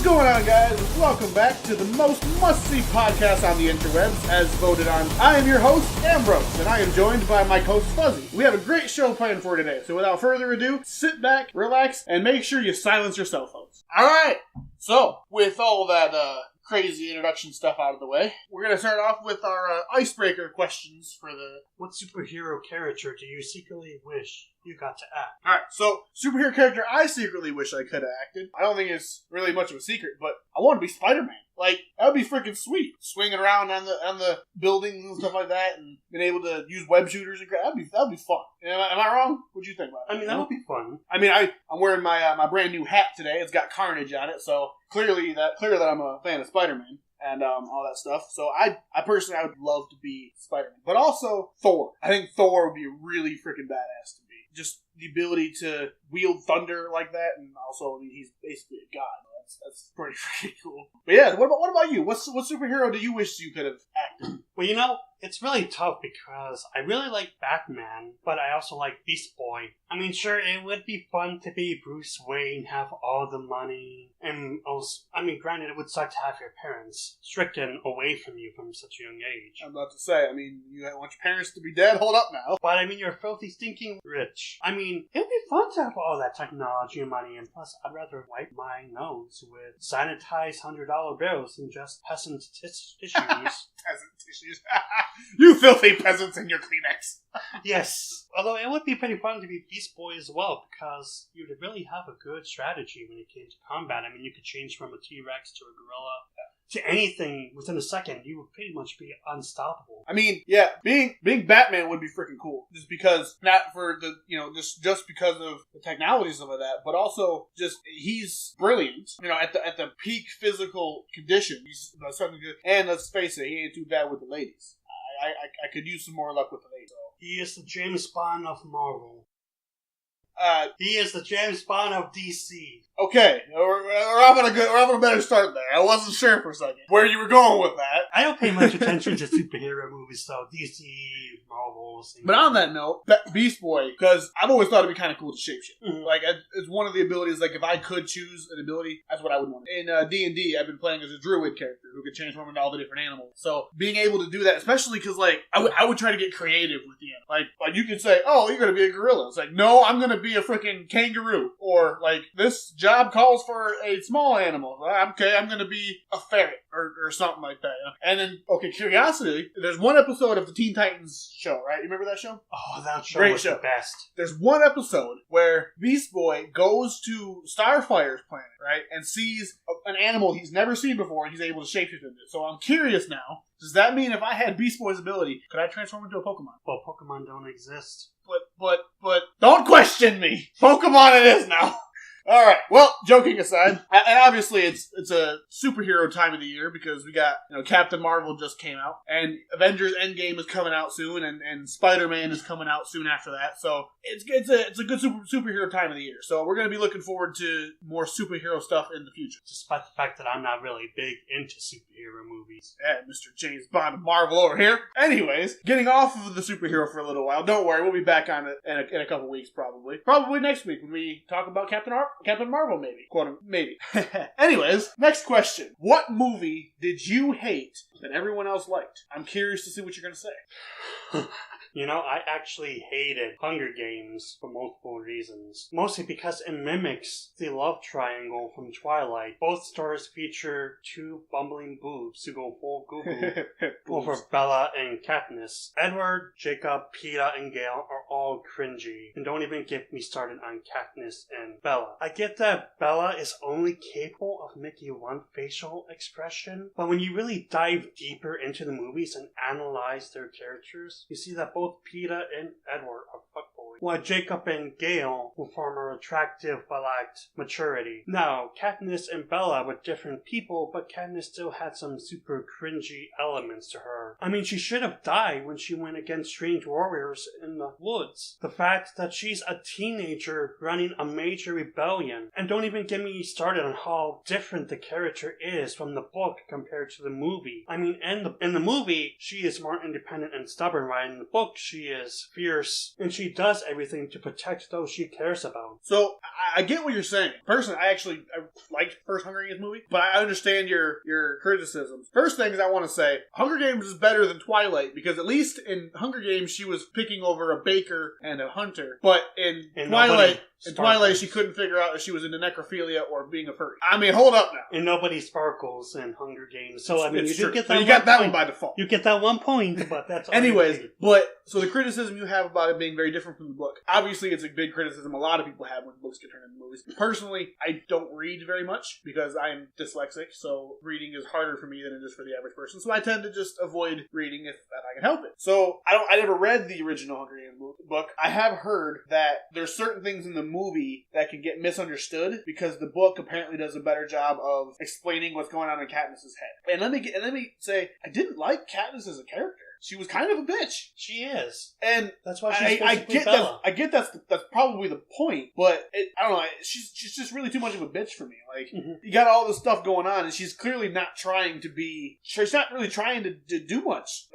What's going on, guys? Welcome back to the most must-see podcast on the interwebs, as voted on. I am your host, Ambrose, and I am joined by my co-host, Fuzzy. We have a great show planned for today, so without further ado, sit back, relax, and make sure you silence your cell phones. Alright, so, with all that crazy introduction stuff out of the way, we're going to start off with our icebreaker questions for the... What superhero character do you secretly wish you got to act? Alright, so, superhero character I secretly wish I could have acted. I don't think it's really much of a secret, but I want to be Spider-Man. Like, that would be freaking sweet. Swinging around on the buildings and stuff like that, and being able to use web shooters and crap. That'd be fun. Am I wrong? What'd you think about it? I mean, that would be fun. I mean, I'm wearing my brand new hat today. It's got Carnage on it, so clear that I'm a fan of Spider-Man and all that stuff. So I personally would love to be Spider-Man, but also Thor. I think Thor would be really freaking badass to be. Just the ability to wield thunder like that, and also, I mean, he's basically a god. That's pretty freaking cool. But yeah, what about you? What superhero do you wish you could have acted? Well, you know, it's really tough because I really like Batman, but I also like Beast Boy. I mean, sure, it would be fun to be Bruce Wayne, have all the money, and also, I mean, granted, it would suck to have your parents stricken away from you from such a young age. I'm about to say, I mean, you want your parents to be dead? Hold up now. But I mean, you're filthy, stinking rich. I mean, it would be fun to have all that technology and money, and plus, I'd rather wipe my nose with sanitized $100 bills than just peasant tissues. Peasant tissues. You filthy peasants and your Kleenex. Yes. Although it would be pretty fun to be Beast Boy as well, because you would really have a good strategy when it came to combat. I mean, you could change from a T-Rex to a gorilla to anything within a second. You would pretty much be unstoppable. I mean, yeah, being Batman would be freaking cool. Just because, not for the, just because of the technology and stuff like that, but also just, he's brilliant. At the peak physical condition, he's something good. And let's face it, he ain't too bad with the ladies. I could use some more luck with the ladies. So. He is the James Bond of Marvel. He is the James Bond of DC. Okay, we're off on a better start there. I wasn't sure for a second where you were going with that. I don't pay much attention to superhero movies, so DC, Marvel. But on that note, Beast Boy, because I've always thought it'd be kind of cool to shapeshift. Mm-hmm. Like, it's one of the abilities, like, if I could choose an ability, that's what I would want. In D&D, I've been playing as a druid character who could transform into all the different animals. So, being able to do that, especially because, like, I would try to get creative with the animal. Like you could say, oh, you're going to be a gorilla. It's like, no, I'm going to be a freaking kangaroo. Or, like, this job calls for a small animal. Okay, I'm going to be a ferret or something like that. And then, okay, curiosity, there's one episode of the Teen Titans show, right? You remember that show? Oh, that show Great was show. The best. There's one episode where Beast Boy goes to Starfire's planet, right? And sees an animal he's never seen before, and he's able to shapeshift into it. So I'm curious now, does that mean if I had Beast Boy's ability, could I transform into a Pokemon? Well, Pokemon don't exist. But don't question me. Pokemon it is now. Alright, well, joking aside, and obviously it's a superhero time of the year because we got, Captain Marvel just came out, and Avengers Endgame is coming out soon, and Spider-Man is coming out soon after that, so it's a good superhero time of the year, so we're going to be looking forward to more superhero stuff in the future. Despite the fact that I'm not really big into superhero movies. Yeah, Mr. James Bond of Marvel over here. Anyways, getting off of the superhero for a little while, don't worry, we'll be back on it in a couple weeks probably. Probably next week when we talk about Captain Marvel, maybe. Maybe. Anyways, next question. What movie did you hate that everyone else liked? I'm curious to see what you're going to say. I actually hated Hunger Games for multiple reasons. Mostly because it mimics the love triangle from Twilight. Both stars feature two bumbling boobs who go full goo-goo over Bella and Katniss. Edward, Jacob, Peeta, and Gale are all cringy. And don't even get me started on Katniss and Bella. I get that Bella is only capable of making one facial expression, but when you really dive deeper into the movies and analyze their characters, you see that both Peeta and Edward are fuckboys, while Jacob and Gale will form an attractive but lacked maturity. Now, Katniss and Bella were different people, but Katniss still had some super cringy elements to her. I mean, she should have died when she went against strange warriors in the woods. The fact that she's a teenager running a major rebellion, and don't even get me started on how different the character is from the book compared to the movie. I mean, in the movie, she is more independent and stubborn, right? In the book, she is fierce, and she does everything to protect those she cares about. So I get what you're saying. Personally, I liked the first Hunger Games movie, but I understand your criticisms. First thing is I want to say, Hunger Games is better than Twilight, because at least in Hunger Games she was picking over a baker and a hunter, but in Twilight, she couldn't figure out if she was into necrophilia or being a furry. I mean, hold up now. And nobody sparkles in Hunger Games. So, I mean, you did get that so you got that one by default. You get that 1 point, but that's all. Anyways, but, so the criticism you have about it being very different from the book, obviously it's a big criticism a lot of people have when books get turned into movies. Personally, I don't read very much because I'm dyslexic, so reading is harder for me than it is for the average person. So I tend to just avoid reading if I can help it. So I never read the original Hunger Games book. I have heard that there's certain things in the movie that can get misunderstood because the book apparently does a better job of explaining what's going on in Katniss's head. And let me say, I didn't like Katniss as a character. She was kind of a bitch. She is, and that's why she's supposed to play Bella. I get that's probably the point, but I don't know. She's just really too much of a bitch for me. Like you got all this stuff going on, and she's clearly not trying to be. She's not really trying to do much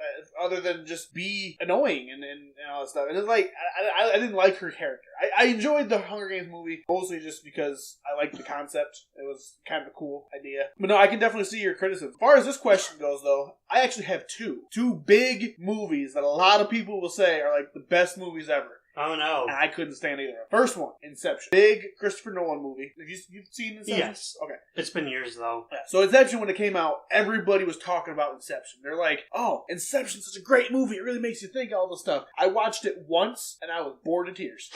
other than just be annoying and all that stuff. And it's like I didn't like her character. I enjoyed the Hunger Games movie mostly just because I liked the concept. It was kind of a cool idea. But no, I can definitely see your criticism. As far as this question goes, though, I actually have two big movies that a lot of people will say are like the best movies ever. Oh no. And I couldn't stand either. First one, Inception. Big Christopher Nolan movie. Have you've seen Inception? Yes. Okay. It's been years though. Yeah. So Inception, when it came out, everybody was talking about Inception. They're like, oh, Inception's such a great movie. It really makes you think all this stuff. I watched it once and I was bored to tears.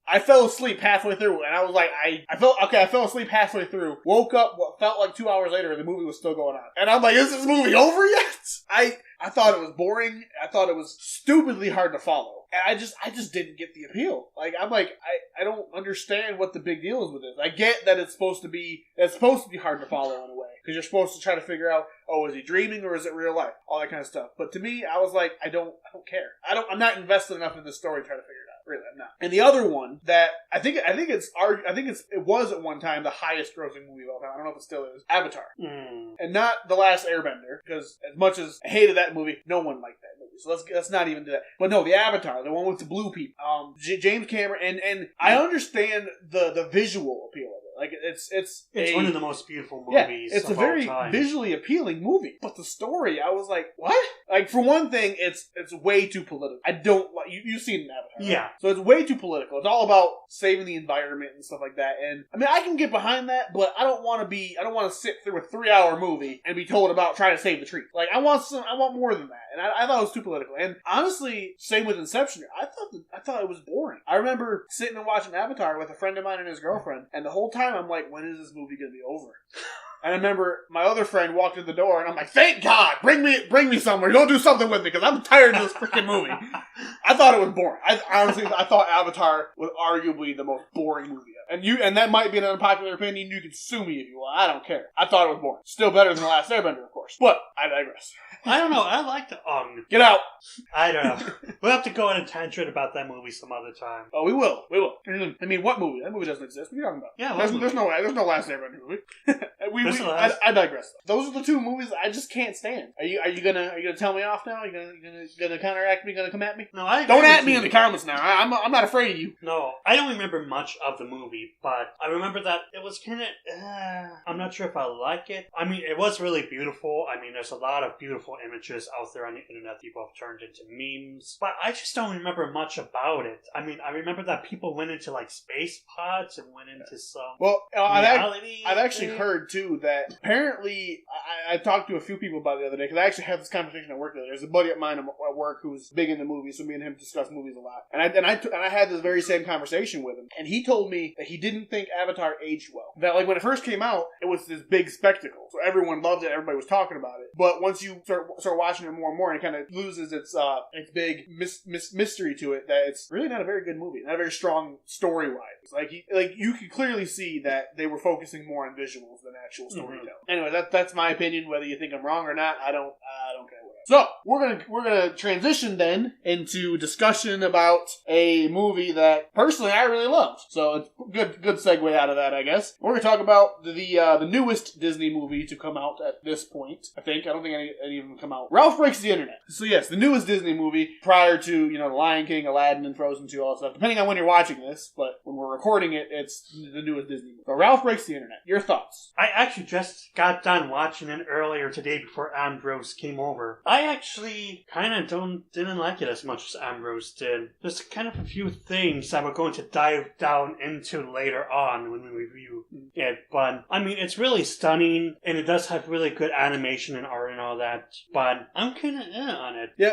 I fell asleep halfway through, and I was like, I fell asleep halfway through, woke up what felt like 2 hours later, and the movie was still going on. And I'm like, is this movie over yet? I thought it was boring. I thought it was stupidly hard to follow. And I just didn't get the appeal. Like, I'm like, I don't understand what the big deal is with this. I get that it's supposed to be hard to follow in a way. Because you're supposed to try to figure out, oh, is he dreaming or is it real life? All that kind of stuff. But to me, I was like, I don't care. I'm not invested enough in this story to try to figure it out. Really, I'm not. And the other one that I think it was at one time the highest grossing movie of all time. I don't know if it still is. Avatar. And not The Last Airbender, because as much as I hated that movie, no one liked that movie. So let's not even do that. But no, the Avatar, the one with the blue people. James Cameron, and I understand the visual appeal of it. Like it's one of the most beautiful movies. It's a very visually appealing movie, but the story, I was like, what? Like, for one thing, it's way too political. I don't like you've seen Avatar, right? Yeah. So it's way too political. It's all about saving the environment and stuff like that. And I mean, I can get behind that, but I don't want to sit through a 3-hour movie and be told about trying to save the tree. Like, I want more than that. And I thought it was too political. And honestly, same with Inception. I thought it was boring. I remember sitting and watching Avatar with a friend of mine and his girlfriend, and the whole time I'm like, when is this movie going to be over? And I remember my other friend walked in the door, and I'm like, thank God, bring me somewhere. Don't do something with me, because I'm tired of this freaking movie. I thought it was boring. I thought Avatar was arguably the most boring movie ever. And that might be an unpopular opinion. You can sue me if you want. I don't care. I thought it was boring. Still better than The Last Airbender, of course. But I digress. I don't know. I like the Get out. I don't know. We'll have to go on a tangent about that movie some other time. Oh, we will. I mean, what movie? That movie doesn't exist. What are you talking about? Yeah, there's no Last Airbender movie. I digress. Those are the two movies I just can't stand. Are you gonna tell me off now? Are you gonna counteract me? Gonna come at me? No, I don't at me in the comments now. I'm not afraid of you. No, I don't remember much of the movie, but I remember that it was kind of. I'm not sure if I like it. I mean, it was really beautiful. I mean, there's a lot of beautiful images out there on the internet people have turned into memes, but I just don't remember much about it. I mean, I remember that people went into like space pods and went into some I've actually heard too that apparently I talked to a few people about it the other day because I actually had this conversation at work the other day. There's a buddy of mine at work who's big into movies, so me and him discuss movies a lot. And I had this very same conversation with him, and he told me that he didn't think Avatar aged well. That like when it first came out, it was this big spectacle, so everyone loved it, everybody was talking about it. But once you start watching it more and more, it kind of loses its big mystery to it. That it's really not a very good movie, not a very strong story wise. Like you could clearly see that they were focusing more on visuals than actual storytelling. Anyway, that's my opinion. Whether you think I'm wrong or not, I don't care. Whatever. So we're gonna transition then into discussion about a movie that personally I really loved. So it's good segue out of that, I guess. We're gonna talk about the newest Disney movie to come out at this point. I don't think any of them come out. Ralph Breaks the Internet. So yes, the newest Disney movie prior to The Lion King, Aladdin, and Frozen 2, all that stuff. Depending on when you're watching this, but when we're recording it, it's the newest Disney movie. So Ralph Breaks the Internet. Your thoughts? I actually just got done watching it earlier today before Ambrose came over. I actually kind of didn't like it as much as Ambrose did. There's kind of a few things that we're going to dive down into later on when we review it. But, I mean, it's really stunning, and it does have really good animation and art and all that. But I'm kind of on it. Yeah,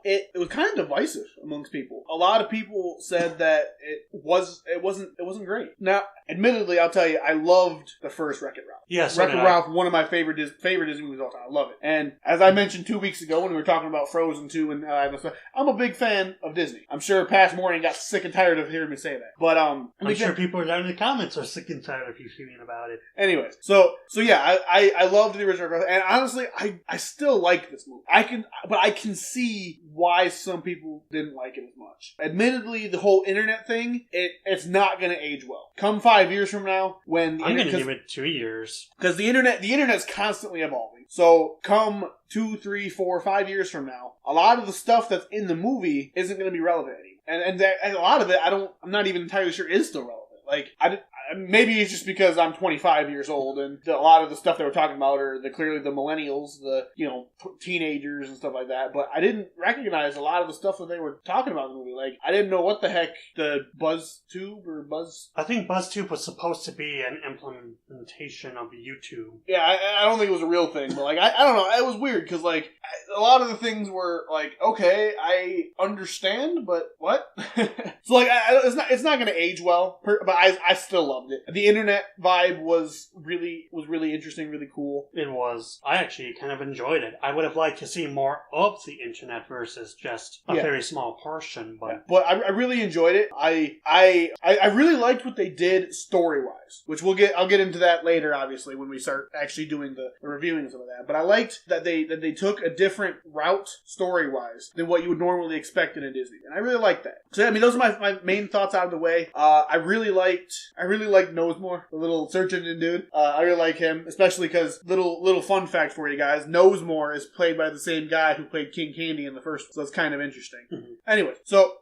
it was kind of divisive amongst people. A lot of people said that it wasn't great. Now, admittedly, I'll tell you, I loved the first Wreck-It Ralph. Yes, Wreck-It Ralph, one of my favorite Disney movies of all time. I love it. And as I mentioned 2 weeks ago when we were talking about Frozen 2 and I'm a big fan of Disney. I'm sure PasMorning got sick and tired of hearing me say that. But I'm sure people down in the comments are sick and tired of you hearing about it. Anyways, so yeah, I loved the original Wreck-It Ralph, and honestly, I still like this movie. I can see why some people didn't like it as much. Admittedly, the whole internet thing, it's not going to age well. Come 5 years from now, when I'm going to give it 2 years, because the internet's constantly evolving. So come 2, 3, 4, 5 years from now, a lot of the stuff that's in the movie isn't going to be relevant anymore, and a lot of it I'm not even entirely sure is still relevant. Like, maybe it's just because I'm 25 years old, and a lot of the stuff they were talking about are clearly the millennials, the teenagers and stuff like that. But I didn't recognize a lot of the stuff that they were talking about in the movie. Like, I didn't know what the heck the BuzzTube or Buzz. I think BuzzTube was supposed to be an implementation of YouTube. Yeah, I don't think it was a real thing, but I don't know. It was weird because a lot of the things were like, okay, I understand, but what? So it's not going to age well, but I still loved it. The internet vibe was really interesting, really cool. It was. I actually kind of enjoyed it. I would have liked to see more of the internet versus just a very small portion, but I really enjoyed it. I really liked what they did story wise, which I'll get into that later, obviously, when we start actually doing the reviewing and some of that. But I liked that they took a different route story wise than what you would normally expect in a Disney, and I really liked that. So I mean, those are my main thoughts out of the way. I really liked Knowsmore, the little search engine dude. I really like him, especially because little fun fact for you guys: Knowsmore is played by the same guy who played King Candy in the first one, so it's kind of interesting. Mm-hmm. Anyway, so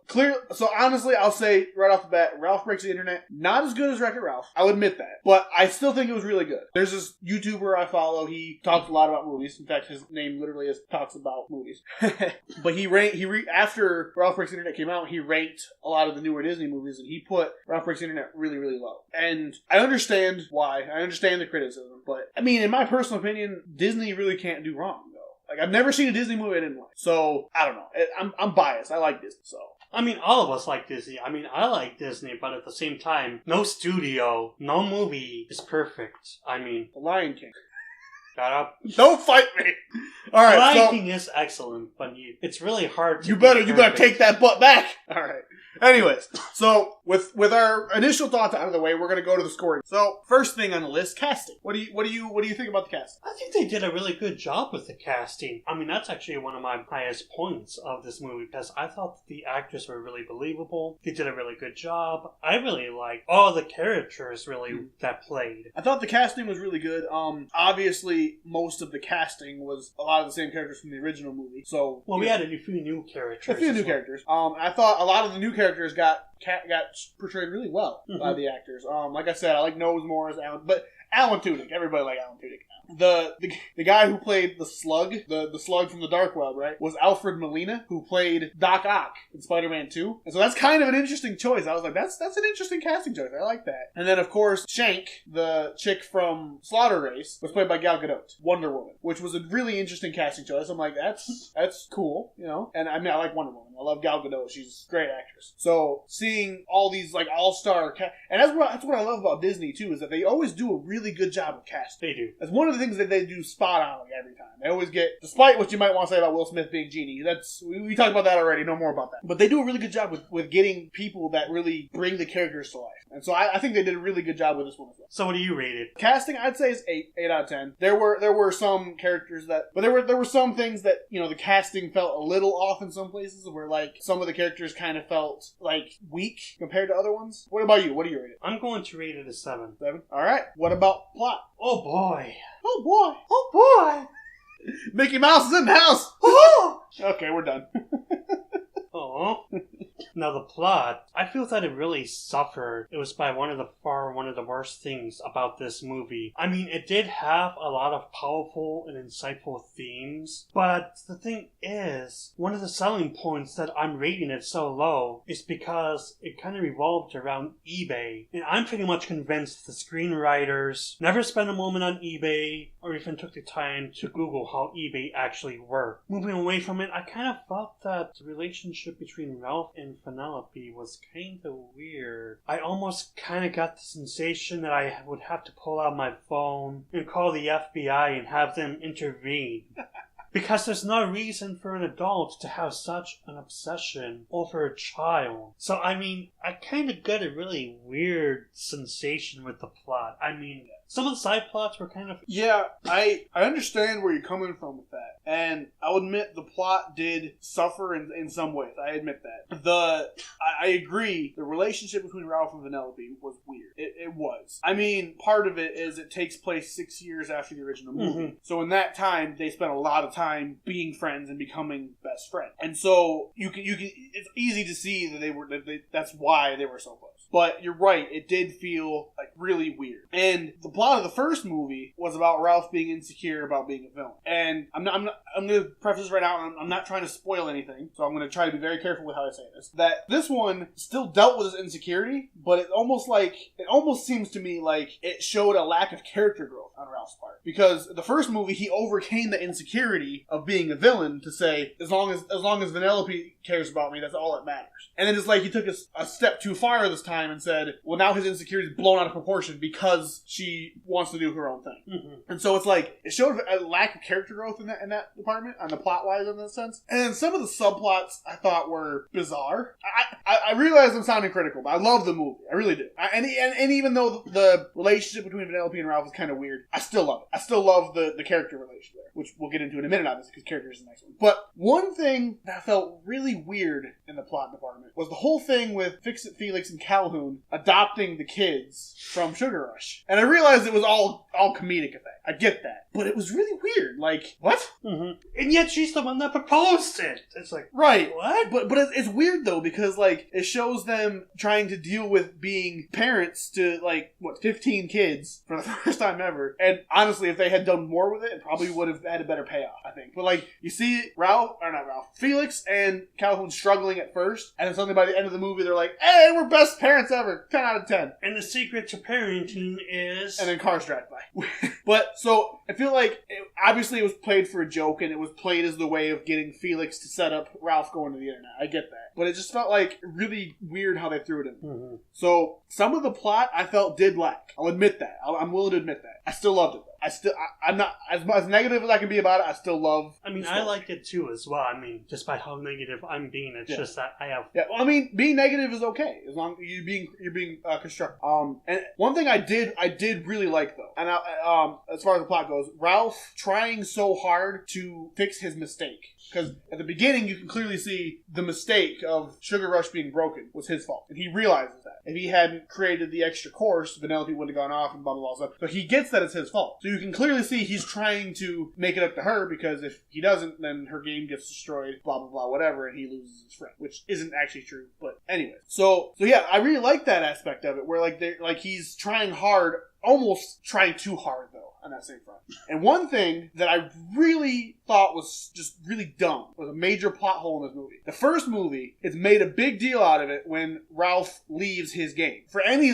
honestly, I'll say right off the bat, Ralph Breaks the Internet, not as good as Wreck-It Ralph. I'll admit that, but I still think it was really good. There's this YouTuber I follow. He talks a lot about movies. In fact, his name literally is talks about movies. But after Ralph Breaks the Internet came out, he ranked a lot of the newer Disney movies, and he put Ralph Breaks the Internet really, really low. And I understand why. I understand the criticism, but I mean, in my personal opinion, Disney really can't do wrong, though. Like, I've never seen a Disney movie I didn't like. So, I don't know. I'm biased. I like Disney, so. I mean, all of us like Disney. I mean, I like Disney, but at the same time, no studio, no movie is perfect. I mean... The Lion King. Shut up. Don't fight me! Alright, The Lion King is excellent, but it's really hard to... You better take that butt back! Alright. Anyways, so with our initial thoughts out of the way, we're going to go to the scoring. So, first thing on the list, casting. What do you think about the casting? I think they did a really good job with the casting. I mean, that's actually one of my highest points of this movie, because I thought the actors were really believable. They did a really good job. I really liked all the characters that played. I thought the casting was really good. Obviously, most of the casting was a lot of the same characters from the original movie. So, we had a few new characters. A few new characters. I thought a lot of the new characters got portrayed really well by the actors. Like I said, I like Knowsmore as Alan, but Alan Tudyk. Everybody like Alan Tudyk. The guy who played the Slug, the Slug from the Dark Web, right, was Alfred Molina, who played Doc Ock in Spider-Man 2. And so that's kind of an interesting choice. I was like, that's an interesting casting choice. I like that. And then, of course, Shank, the chick from Slaughter Race, was played by Gal Gadot, Wonder Woman, which was a really interesting casting choice. I'm like, that's cool, you know? And I mean, I like Wonder Woman. I love Gal Gadot. She's a great actress. So seeing all these like all-star and that's what I love about Disney too, is that they always do a really good job of casting. They do. That's one of the things that they do spot on like, every time. They always get, despite what you might want to say about Will Smith being Genie, we talked about that already, no more about that. But they do a really good job with getting people that really bring the characters to life. And so I think they did a really good job with this one as well. So what do you rate it? Casting, I'd say is 8 out of 10. There were some characters but there were some things that, the casting felt a little off in some places where like some of the characters kind of felt like weak compared to other ones. What about you? What do you rate it? I'm going to rate it a 7. 7? Alright. What about plot? Oh boy. Oh boy. Oh boy. Mickey Mouse is in the house! Okay, we're done. Oh. Now the plot, I feel that it really suffered. It was by one of the worst things about this movie. I mean, it did have a lot of powerful and insightful themes, but the thing is, one of the selling points that I'm rating it so low is because it kind of revolved around eBay. And I'm pretty much convinced the screenwriters never spent a moment on eBay or even took the time to Google how eBay actually worked. Moving away from it, I kind of felt that the relationship between Ralph and Penelope was kind of weird. I almost kind of got the sensation that I would have to pull out my phone and call the FBI and have them intervene. Because there's no reason for an adult to have such an obsession over a child. So, I mean, I kind of got a really weird sensation with the plot. I mean, some of the side plots were kind of... Yeah, I understand where you're coming from with that. And I'll admit the plot did suffer in some ways. I admit that. I agree. The relationship between Ralph and Vanellope was weird. It was. I mean, part of it is it takes place 6 years after the original movie. Mm-hmm. So in that time, they spent a lot of time being friends and becoming best friends. And so you can it's easy to see that that's why they were so close. But you're right, it did feel like really weird. And the plot of the first movie was about Ralph being insecure about being a villain. And I'm going to preface this right now, I'm not trying to spoil anything, so I'm going to try to be very careful with how I say this. That this one still dealt with his insecurity, but it almost seems to me like it showed a lack of character growth on Ralph's part. Because the first movie, he overcame the insecurity of being a villain to say, as long as Vanellope cares about me, that's all that matters. And then it's like he took a step too far this time and said, well, now his insecurity is blown out of proportion because she wants to do her own thing. Mm-hmm. And so it's like, it showed a lack of character growth in that department, on the plot-wise in that sense. And then some of the subplots I thought were bizarre. I realize I'm sounding critical, but I love the movie. I really do. And even though the relationship between Vanellope and Ralph is kind of weird, I still love it. I still love the character relationship there, which we'll get into in a minute, obviously, because character is the next one. But one thing that felt really weird in the plot department was the whole thing with Fix-It Felix and Calhoun adopting the kids from Sugar Rush. And I realized it was all comedic effect. I get that. But it was really weird. Like, what? Mm-hmm. And yet she's the one that proposed it. It's like, right. What? But it's weird, though, because, like, it shows them trying to deal with being parents to, 15 kids for the first time ever. And honestly, if they had done more with it probably would have had a better payoff, I think. But, you see Felix and Calhoun struggling at first, and then suddenly by the end of the movie, they're like, hey, we're best parents ever. 10 out of 10. And the secret to parenting is... And then cars drive by. But, so, I feel like, obviously it was played for a joke, and it was played as the way of getting Felix to set up Ralph going to the internet. I get that. But it just felt like really weird how they threw it in. Mm-hmm. So, some of the plot I felt did lack. I'll admit that. I'm willing to admit that. I still loved it, though. I'm not, as negative as I can be about it, I still love I liked it too as well. Despite how negative I'm being, it's just that I have... Yeah, well, being negative is okay, as long as you're being constructive. And one thing I did really like, though, and as far as the plot goes, Ralph trying so hard to fix his mistake. Because at the beginning, you can clearly see the mistake of Sugar Rush being broken was his fault. And he realizes that. If he hadn't created the extra course, Vanellope wouldn't have gone off and blah, blah, blah, stuff. So he gets that it's his fault. So you can clearly see he's trying to make it up to her, because if he doesn't, then her game gets destroyed, blah, blah, blah, whatever, and he loses his friend. Which isn't actually true, but anyway. So yeah, I really like that aspect of it, where he's trying hard, almost trying too hard, though, on that same front. And one thing that I really thought was just really dumb was a major plot hole in this movie. The first movie, it's made a big deal out of it when Ralph leaves his game for any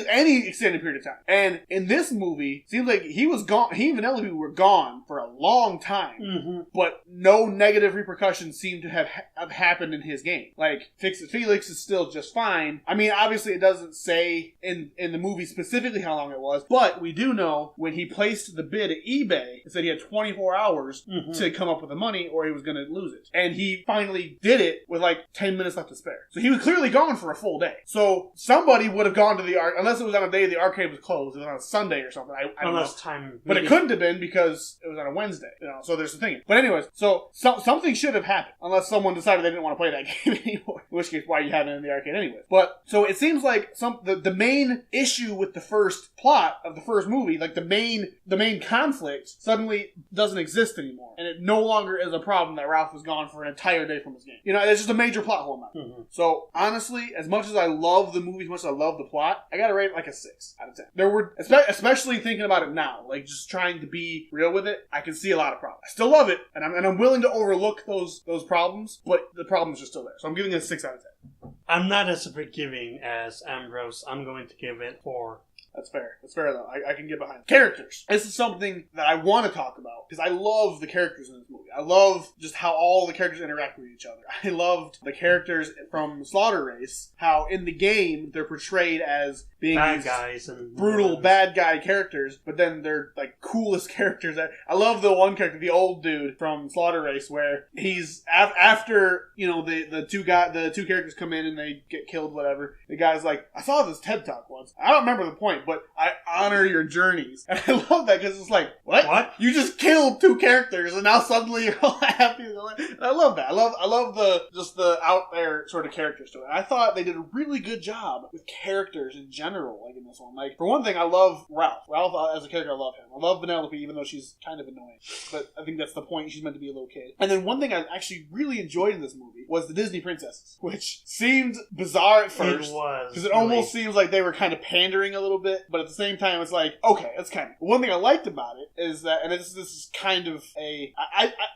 extended period of time. And in this movie, it seems like he was gone. He and Vanellope were gone for a long time, mm-hmm. but no negative repercussions seem to have happened in his game. Like, Fix-It Felix is still just fine. Obviously it doesn't say in the movie specifically how long it was, but we do know when he placed the bid at eBay and said he had 24 hours to come up with the money or he was going to lose it. And he finally did it with like 10 minutes left to spare. So he was clearly gone for a full day. So somebody would have gone to the arcade, unless it was on a day the arcade was closed. It was on a Sunday or something. I don't know. Time. But it couldn't have been because it was on a Wednesday. So there's the thing. But anyways, so something should have happened unless someone decided they didn't want to play that game anymore. In which case, why you have it in the arcade anyway. But so it seems like the main issue with the first plot of the first movie, like the main conflict, suddenly doesn't exist anymore, and it no longer is a problem that Ralph was gone for an entire day from his game. It's just a major plot hole now. So honestly, as much as I love the movie, as much as I love the plot, I gotta rate it like a 6 out of 10. There were, especially thinking about it now, like just trying to be real with it, I can see a lot of problems. I still love it, and I'm willing to overlook those problems, but the problems are still there. So I'm giving it a 6 out of 10. I'm not as forgiving as Ambrose. I'm going to give it 4. That's fair. That's fair, though. I can get behind it. Characters. This is something that I want to talk about, because I love the characters in this movie. I love just how all the characters interact with each other. I loved the characters from Slaughter Race, how in the game they're portrayed as being bad guys and brutal bad guy characters, but then they're like coolest characters. I love the one character, the old dude from Slaughter Race, where he's after the two characters come in and they get killed, whatever. The guy's like, I saw this TED Talk once. I don't remember the point, but I honor your journeys. And I love that because it's like, what? You just killed 2 characters and now suddenly you're all happy. And I love that. I love the out there sort of characters to it. And I thought they did a really good job with characters in general, like in this one. Like, for one thing, I love Ralph. Ralph as a character, I love him. I love Vanellope, even though she's kind of annoying. But I think that's the point. She's meant to be a little kid. And then one thing I actually really enjoyed in this movie was the Disney princesses, which seemed bizarre at first. It was. Because it almost seems like they were kind of pandering a little bit, but at the same time, it's like, okay, that's kind of... One thing I liked about it is that, and this is kind of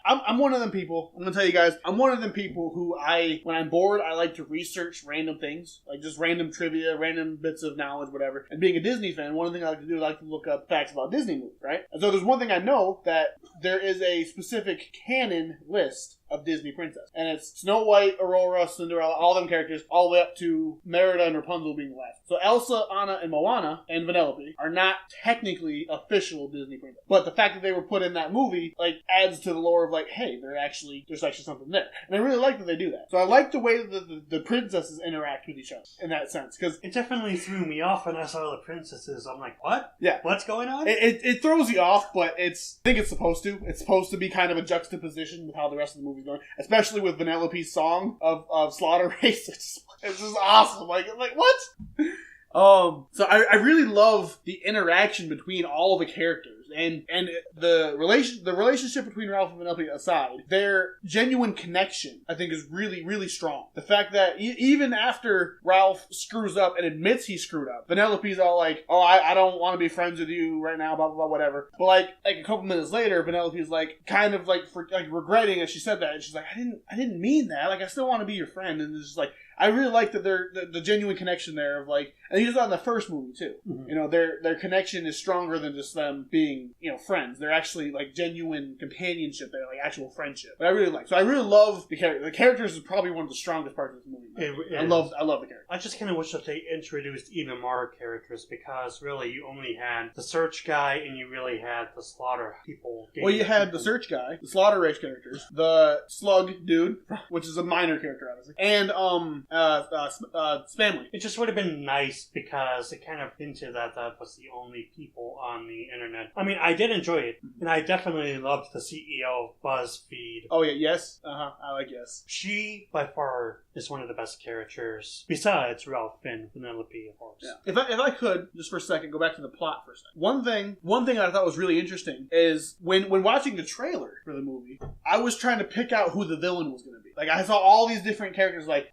I'm one of them people, I'm going to tell you guys, I'm one of them people who when I'm bored, I like to research random things, like just random trivia, random bits of knowledge, whatever. And being a Disney fan, one thing I like to do is I like to look up facts about Disney movies, right? And so there's one thing I know, that there is a specific canon list of Disney princess. And it's Snow White, Aurora, Cinderella, all them characters, all the way up to Merida and Rapunzel being last. So Elsa, Anna, and Moana, and Vanellope are not technically official Disney princess. But the fact that they were put in that movie, like, adds to the lore of, like, hey, there's actually something there. And I really like that they do that. So I like the way that the princesses interact with each other in that sense. Because it definitely threw me off when I saw the princesses. I'm like, what? Yeah. What's going on? It throws you off, but I think it's supposed to. It's supposed to be kind of a juxtaposition with how the rest of the movie's going. Especially with Vanellope's song of Slaughter Race. It's just awesome. Like what? So I really love the interaction between all the characters. And the relationship between Ralph and Vanellope aside, their genuine connection, I think, is really, really strong. The fact that even after Ralph screws up and admits he screwed up, Vanellope's all like, oh, I don't want to be friends with you right now, blah, blah, blah, whatever. But like a couple minutes later, Vanellope's like, kind of like, regretting as she said that. And she's like, I didn't mean that. Like, I still want to be your friend. And it's just like, I really like that the genuine connection there of like, and you saw in the first movie too. Mm-hmm. Their connection is stronger than just them being, friends. They're actually like genuine companionship there, like actual friendship. But I really like. So I really love the characters. The characters is probably one of the strongest parts of this movie. I love the characters. I just kind of wish that they introduced even more characters, because really you only had the Search guy and you really had the Slaughter people. Well, you had the Search guy, the Slaughter Race characters, the Slug dude, which is a minor character obviously, and Spamley. It just would have been nice because it kind of hinted that was the only people on the internet. I mean, I did enjoy it, and I definitely loved the CEO of BuzzFeed. Oh yeah, Yes. I like Yes. She, by far, is one of the best characters, besides Ralph and Vanellope, of course. Yeah. If I could, just for a second, go back to the plot for a second. One thing I thought was really interesting is when watching the trailer for the movie, I was trying to pick out who the villain was going to be. Like, I saw all these different characters, like,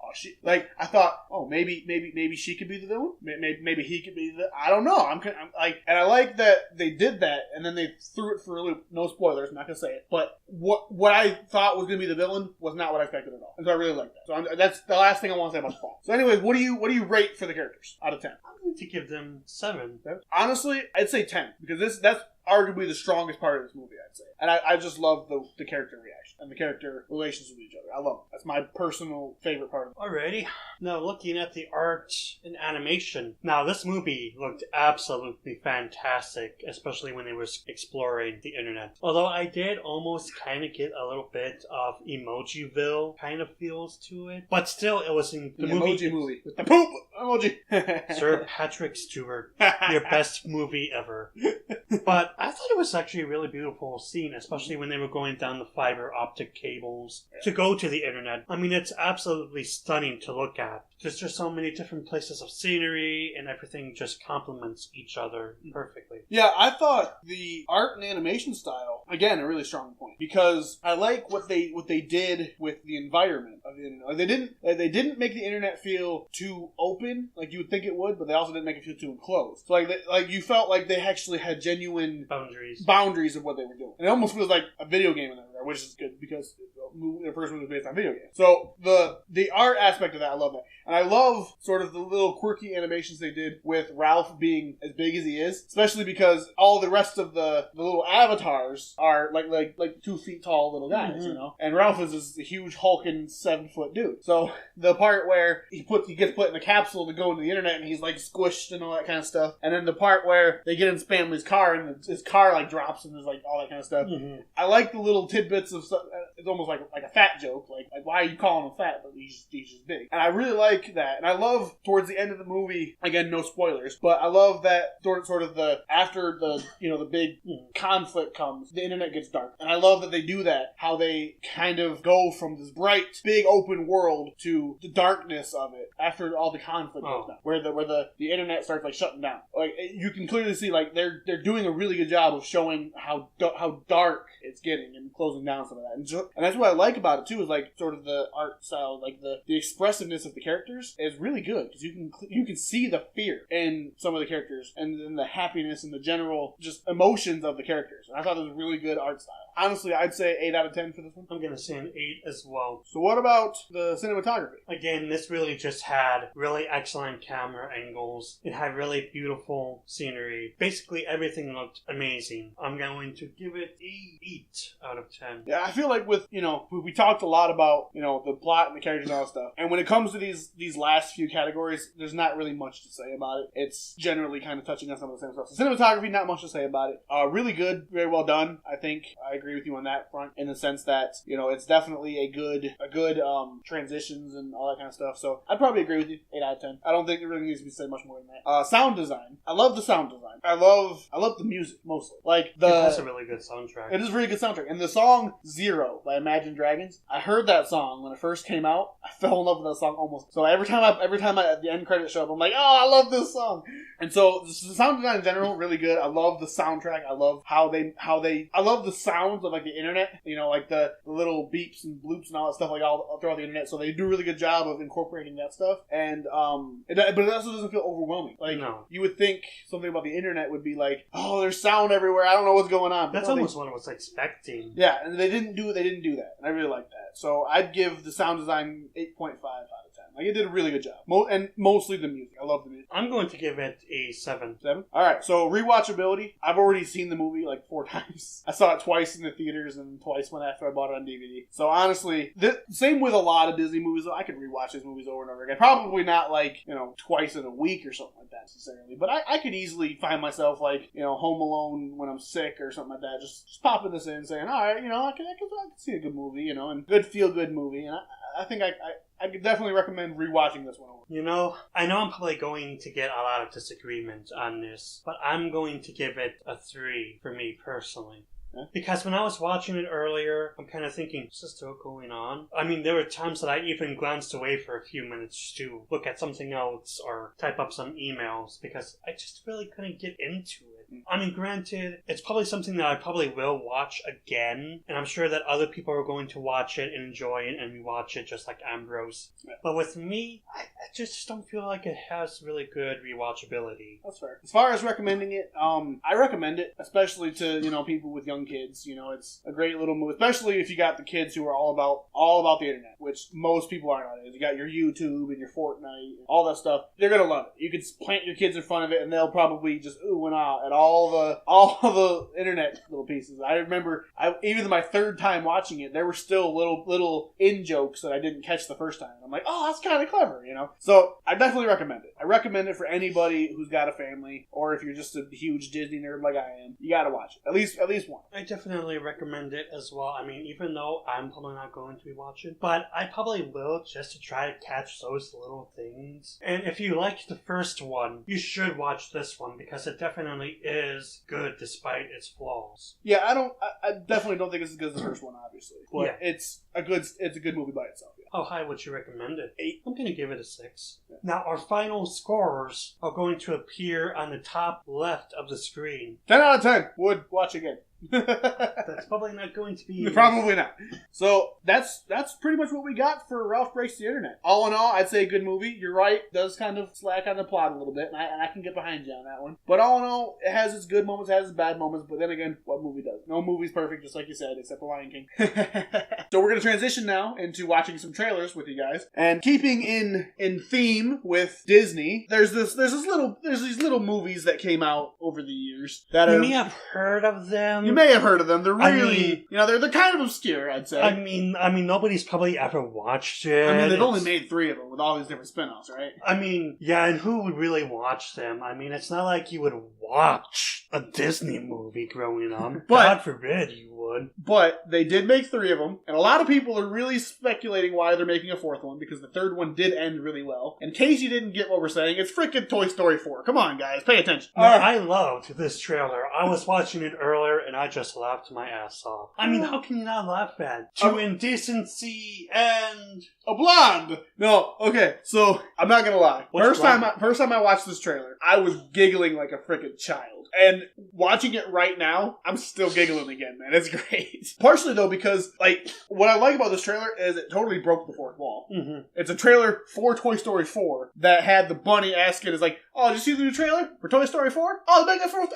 I thought, oh, maybe she could be the villain? Maybe he could be the... I don't know. I'm like... And I like that they did that, and then they threw it for a loop. No spoilers, I'm not going to say it. But what I thought was going to be the villain was not what I expected at all. And so I really like that. So that's the last thing I want to say about the plot. So anyways, what do you rate for the characters out of 10? I'm going to give them 7. Honestly, I'd say 10. Because arguably the strongest part of this movie, I'd say. And I just love the character reaction and the character relations with each other. I love it. That's my personal favorite part of it. Alrighty. Now, looking at the art and animation. Now, this movie looked absolutely fantastic, especially when they were exploring the internet. Although I did almost kind of get a little bit of Emojiville kind of feels to it. But still, it was in the movie. With the poop emoji. Sir Patrick Stewart, your best movie ever. But I thought it was actually a really beautiful scene, especially when they were going down the fiber optic cables to go to the internet. I mean, it's absolutely stunning to look at. There's just so many different places of scenery, and everything just complements each other perfectly. Yeah, I thought the art and animation style, again, a really strong point, because I like what they did with the environment of the internet. Like they didn't make the internet feel too open, like you would think it would, but they also didn't make it feel too enclosed. So like you felt like they actually had genuine boundaries of what they were doing. And it almost feels like a video game in there, which is good because the first one was based on video games. So the art aspect of that, I love that. And I love sort of the little quirky animations they did with Ralph being as big as he is, especially because all the rest of the little avatars are like 2 feet tall little guys, you know? And Ralph is this huge hulking 7-foot dude. So the part where he gets put in a capsule to go into the internet and he's like squished and all that kind of stuff. And then the part where they get in his family's car and his car like drops and there's like all that kind of stuff. Mm-hmm. I like the little tidbits of stuff. It's almost like a fat joke. Like why are you calling him fat? But he's just big. And I really like that. And I love towards the end of the movie, again, no spoilers, but I love that sort of after the big conflict comes, the internet gets dark. And I love that they do that, how they kind of go from this bright, big open world to the darkness of it after all the conflict goes down, where the internet starts like shutting down. Like you can clearly see like they're doing a really good job of showing how dark it's getting and closing down some of that. And that's what I like about it too, is like sort of the art style, like the expressiveness of the characters is really good because you can see the fear in some of the characters and then the happiness and the general just emotions of the characters. And I thought it was a really good art style. Honestly, I'd say 8 out of 10 for this one. I'm going to say an 8 as well. So what about the cinematography? Again, this really just had really excellent camera angles. It had really beautiful scenery. Basically, everything looked amazing. I'm going to give it an 8 out of 10. Yeah, I feel like we talked a lot about, the plot and the characters and all that stuff. And when it comes to these last few categories, there's not really much to say about it. It's generally kind of touching on some of the same stuff. So cinematography, not much to say about it. Really good, very well done, I think. I agree with you on that front in the sense that, it's definitely a good transitions and all that kind of stuff. So I'd probably agree with you, 8 out of 10. I don't think it really needs to be said much more than that. Sound design. I love the sound design. I love the music mostly. Like it has a really good soundtrack. It is a really good soundtrack. And the song Zero by Imagine Dragons, I heard that song when it first came out. I fell in love with that song almost. So every time at the end credits show up, I'm like, oh, I love this song. And so the sound design in general, really good. I love the soundtrack. I love how they I love the sounds of like the internet, like the little beeps and bloops and all that stuff like all throughout the internet. So they do a really good job of incorporating that stuff. And but it also doesn't feel overwhelming. Like you would think something about the internet would be like, oh, there's sound everywhere. I don't know what's going on. That's almost what I was expecting. Yeah, and they didn't do that. And I really like that. So I'd give the sound design 8.5 out of 10. Like, it did a really good job. And mostly the music. I love the music. I'm going to give it a 7. 7? Alright, so rewatchability. I've already seen the movie like 4 times. I saw it twice in the theaters and twice after I bought it on DVD. So honestly, same with a lot of Disney movies. I could rewatch these movies over and over again. Probably not like, twice in a week or something like that necessarily. But I could easily find myself like, Home Alone when I'm sick or something like that. Just popping this in and saying, alright, I can see a good movie, and good feel-good movie. And I think I could definitely recommend rewatching this one over. I know I'm probably going to get a lot of disagreement on this, but I'm going to give it a 3 for me personally. Because when I was watching it earlier, I'm kind of thinking, is this still going on? I mean, there were times that I even glanced away for a few minutes to look at something else or type up some emails because I just really couldn't get into it. I mean, granted, it's probably something that I probably will watch again, and I'm sure that other people are going to watch it and enjoy it and rewatch it just like Ambrose. Yeah. But with me, I just don't feel like it has really good rewatchability. That's fair. As far as recommending it, I recommend it, especially to, people with young kids. It's a great little movie, especially if you got the kids who are all about the internet, which most people are nowadays. You got your YouTube and your Fortnite and all that stuff. They're going to love it. You can plant your kids in front of it, and they'll probably just ooh and ah at all all the internet little pieces. I remember, even my third time watching it, there were still little in jokes that I didn't catch the first time. I'm like, oh, that's kind of clever, you know? So I definitely recommend it. I recommend it for anybody who's got a family, or if you're just a huge Disney nerd like I am, you gotta watch it. At least one. I definitely recommend it as well. I mean, even though I'm probably not going to be watching, but I probably will, just to try to catch those little things. And if you liked the first one, you should watch this one, because it definitely is good despite its flaws. Yeah, I definitely don't think it's as good as the first one, obviously. But yeah. it's a good movie by itself. Yeah. How high would you recommend it? 8. I'm going to give it a 6. Yeah. Now, our final scores are going to appear on the top left of the screen. 10 out of 10. Would watch again. That's probably not going to be... Probably not. So, that's pretty much what we got for Ralph Breaks the Internet. All in all, I'd say a good movie. You're right. It does kind of slack on the plot a little bit, and I can get behind you on that one. But all in all, it has its good moments, it has its bad moments, but then again, what movie does? No movie's perfect, just like you said, except The Lion King. So we're going to transition now into watching some trailers with you guys. And keeping in theme with Disney, there's these little movies that came out over the years that You may have heard of them. You may have heard of them. They're really, they're kind of obscure, I'd say. I mean, nobody's probably ever watched it. I mean, they've only made 3 of them with all these different spin-offs, right? I mean, yeah, and who would really watch them? I mean, it's not like you would watch a Disney movie growing up. But, God forbid you would. But they did make 3 of them, and a lot of people are really speculating why they're making a 4th one, because the 3rd one did end really well. In case you didn't get what we're saying, it's freaking Toy Story 4. Come on, guys, pay attention. I loved this trailer. I was watching it earlier, and I just laughed my ass off. I mean, how can you not laugh at? To indecency and... a blonde! No, okay, so, I'm not gonna lie. First time I watched this trailer, I was giggling like a freaking child. And watching it right now, I'm still giggling again, man. It's great. Partially, though, because, what I like about this trailer is it totally broke the fourth wall. Mm-hmm. It's a trailer for Toy Story 4 that had the bunny asking, is like, oh, did you see the new trailer for Toy Story 4? Oh, they got 4.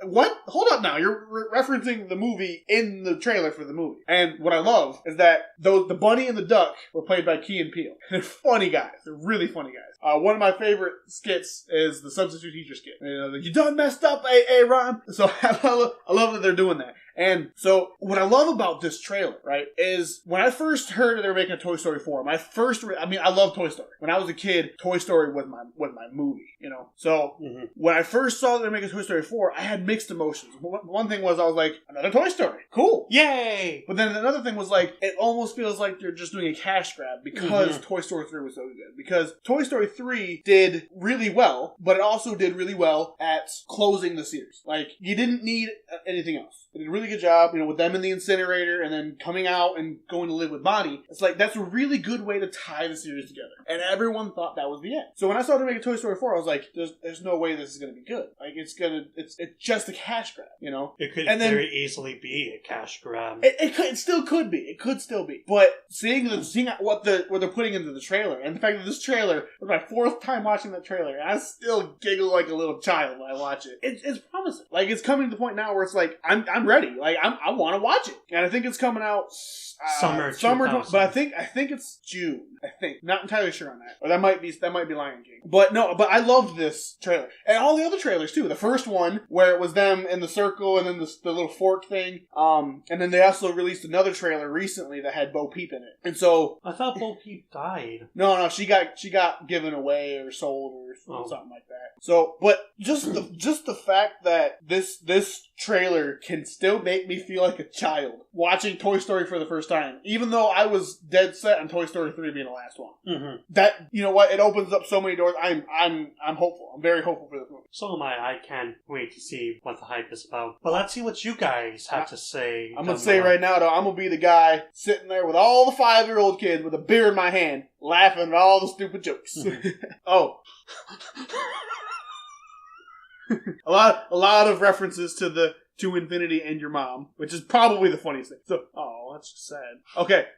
What? Hold up now. You're referencing the movie in the trailer for the movie. And what I love is that the bunny and the duck were played by Key and Peele. They're funny guys. They're really funny guys. One of my favorite skits is the substitute teacher skit. You done messed up, Ron. So I love that they're doing that. And so what I love about this trailer, right, is when I first heard they were making a Toy Story 4, I love Toy Story. When I was a kid, Toy Story was my movie, So when I first saw that they were making Toy Story 4, I had mixed emotions. One thing was I was like, another Toy Story. Cool. Yay! But then another thing was it almost feels like they're just doing a cash grab because Toy Story 3 was so good. Because Toy Story 3 did really well, but it also did really well at closing the series. You didn't need anything else. They did a really good job, with them in the incinerator and then coming out and going to live with Bonnie. It's that's a really good way to tie the series together. And everyone thought that was the end. So when I saw them make a Toy Story 4, I was like, there's no way this is going to be good. It's just a cash grab, It could very easily be a cash grab. It still could be. It could still be. But seeing what they're putting into the trailer, and the fact that this trailer was my 4th time watching that trailer, and I still giggle like a little child when I watch it. It's promising. It's coming to the point now where it's I'm ready. I want to watch it, and I think it's coming out summer, but I think it's June. I think, not entirely sure on that, or that might be Lion King. But I loved this trailer and all the other trailers too. The first one where it was them in the circle and then the little fork thing, and then they also released another trailer recently that had Bo Peep in it. And so I thought Bo Peep died. No, she got given away or sold or something like that. So, but just the fact that this trailer can still make me feel like a child watching Toy Story for the first time, even though I was dead set on Toy Story 3 being the last one. Mm-hmm. That, it opens up so many doors. I'm hopeful. I'm very hopeful for this movie. So am I. I can't wait to see what the hype is about. But let's see what you guys have to say. I'm going to say right now, though, I'm going to be the guy sitting there with all the 5-year-old kids with a beer in my hand, laughing at all the stupid jokes. Mm-hmm. Oh. a lot of references to Infinity and Your Mom, which is probably the funniest thing. So, that's just sad.